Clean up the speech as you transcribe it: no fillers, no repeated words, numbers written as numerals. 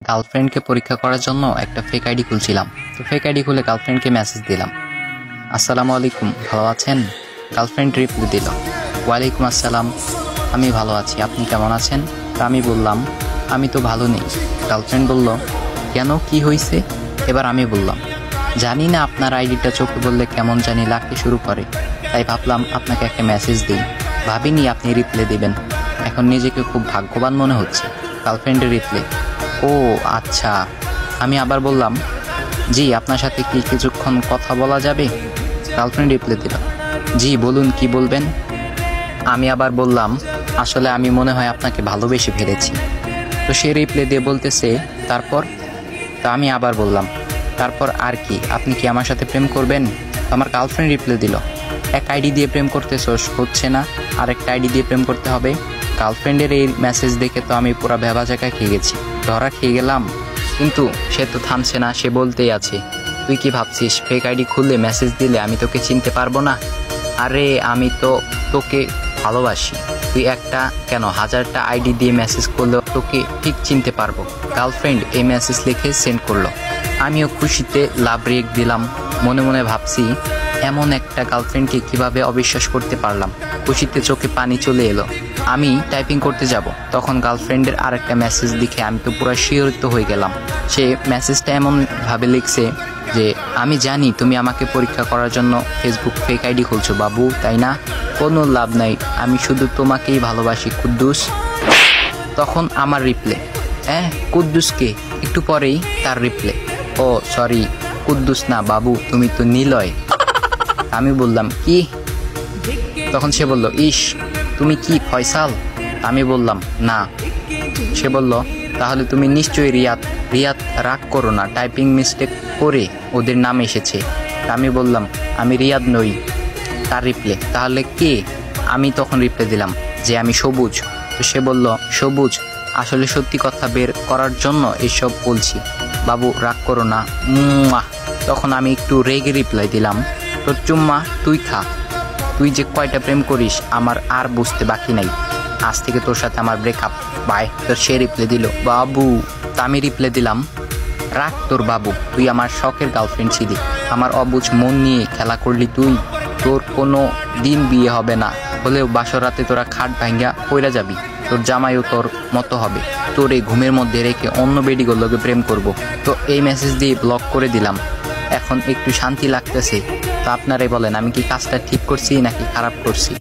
গার্লফ্রেন্ডকে পরীক্ষা করার জন্য একটা ফেক আইডি খুলছিলাম। তো ফেক আইডি খুলে গার্লফ্রেন্ডকে মেসেজ দিলাম, আসসালামু আলাইকুম, ভালো আছেন? গার্লফ্রেন্ড রিপ্লাই দিল, ওয়ালাইকুম আসসালাম, আমি ভালো আছি, আপনি কেমন আছেন? তা আমি বললাম, আমি তো ভালো নেই। গার্লফ্রেন্ড বলল, কেন, কি হয়েছে? এবার আমি বললাম, জানি না, আপনার আইডিটা চোখে বললে কেমন জানি লাগতে শুরু করে, তাই ভাবলাম আপনাকে একটা মেসেজ দিই, ভাবিনি আপনি রিপ্লাই দেবেন, এখন নিজেকে খুব ভাগ্যবান মনে হচ্ছে। গার্লফ্রেন্ডের রিপ্লাই, ও আচ্ছা। আমি আবার বললাম, জি, আপনার সাথে কি কিছুক্ষণ কথা বলা যাবে? গার্লফ্রেন্ড রিপ্লাই দিল, জি বলুন, কি বলবেন? আমি আবার বললাম, আসলে আমি মনে হয় আপনাকে ভালোবেসে ফেলেছি। তো সে রিপ্লাই দিয়ে বলতেছে, তারপর? তো আমি আবার বললাম, তারপর আর কি, আপনি কি আমার সাথে প্রেম করবেন? আমার গার্লফ্রেন্ড রিপ্লাই দিল, এক আইডি দিয়ে প্রেম করতেছোস, হচ্ছে না, আরেকটা আইডি দিয়ে প্রেম করতে হবে। গার্লফ্রেন্ডের এই মেসেজ দেখে তো আমি পুরো ভেবা জায়গা খেয়ে গেছি, ধরা খেয়ে গেলাম। কিন্তু সে তো থামছে না, সে বলতেই আছে, তুই কি ভাবছিস ফেক আইডি খুললে মেসেজ দিলে আমি তোকে চিনতে পারবো না? আরে আমি তো তোকে ভালোবাসি, তুই একটা কেন 1000টা আইডি দিয়ে মেসেজ করলেও তোকে ঠিক চিনতে পারবো। গার্লফ্রেন্ড এই মেসেজ লিখে সেন্ড করলো। আমিও খুশিতে লাভ রেক দিলাম, মনে মনে ভাবছি এমন একটা গার্লফ্রেন্ডকে কিভাবে অবিশ্বাস করতে পারলাম। খুশিতে চোখে পানি চলে এলো। আমি টাইপিং করতে যাব, তখন গার্লফ্রেন্ডের আরেকটা মেসেজ দেখে আমি তো পুরো শিহরিত হয়ে গেলাম। সে মেসেজটা এমনভাবে লিখছে যে, আমি জানি তুমি আমাকে পরীক্ষা করার জন্য ফেসবুক ফেক আইডি খুলছো বাবু, তাই না? কোনো লাভ নাই, আমি শুধু তোমাকেই ভালোবাসি কুদ্দুস। তখন আমার রিপ্লাই, হ্যাঁ কুদ্দুসকে? একটু পরেই তার রিপ্লাই, ও সরি, কুদ্দুস না বাবু, তুমি তো নিলয়। আমি বললাম, কি? তখন সে বলল, ইস, তুমি কি ফয়সাল? আমি বললাম, না। সে বলল, তাহলে তুমি নিশ্চয়ই রিয়াদ। রিয়াদ, রাগ করো না, টাইপিং মিস্টেক করে ওদের নাম এসেছে। আমি বললাম, আমি রিয়াদ নই। তার রিপ্লাই, তাহলে কে? আমি তখন রিপ্লাই দিলাম যে আমি সবুজ। তো সে বলল, সবুজ, আসলে সত্যি কথা বের করার জন্য এসব বলছি বাবু, রাগ করো না। তখন আমি একটু রেগে রিপ্লাই দিলাম, তোর চুম্মা তুই খা, তুই যে কয়টা প্রেম করিস আমার আর বুঝতে বাকি নাই, আজ থেকে তোর সাথে আমার ব্রেকআপ, বাই। তোর সে রিপ্লাই দিল, বাবু। তা আমি রিপ্লাই দিলাম, রাখ তোর বাবু, তুই আমার শখের গার্লফ্রেন্ড ছিলি, আমার অবুঝ মন নিয়ে খেলা করলি তুই, তোর কোনো দিন বিয়ে হবে না, হলেও বাসর রাতে তোরা খাট ভাঙ্গা পইরা যাবি, তোর জামাইও তোর মতো হবে, তোর এই ঘুমের মধ্যে রেখে অন্য বেডিগুলোকে প্রেম করব। তো এই মেসেজ দিয়ে ব্লক করে দিলাম। এখন একটু শান্তি লাগতেছে। তো আপনারাই বলেন, আমি কি কাজটা ঠিক করছি নাকি খারাপ করছি?